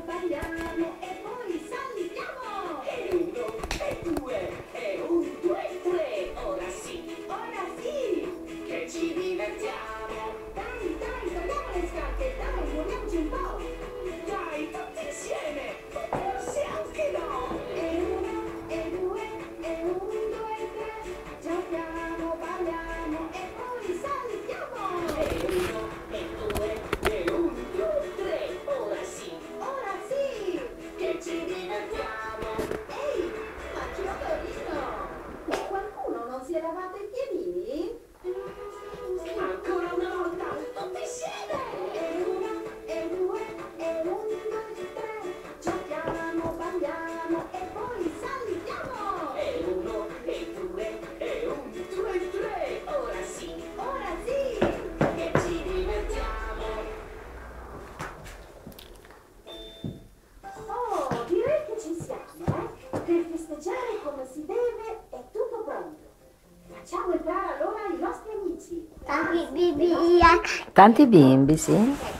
balliamo e poi saltiamo. E uno, e due, e un, due, tre. Ora sì, che ci divertiamo. Dai, dai, togliamo le scarpe, dai, muoviamoci un po'. Dai, tutti insieme, forse anche no. E uno, e due, e un, due, tre. Giochiamo, balliamo e poi saltiamo. E uno, e due, e un, due, tre. Ora sì, che ci divertiamo. Ehi, ma Chiodorino, qualcuno non si è lavato i piedini? Ancora una volta, tutti insieme. E uno, e due, e un, due, tre. Giochiamo, balliamo e poi saltiamo. E uno, e due, e un, due, tre. Ora sì, che ci divertiamo. Oh, direi che ci siamo, eh? Per festeggiare come si deve è tutto pronto. Facciamo entrare allora i nostri amici. Tanti bimbi, sì.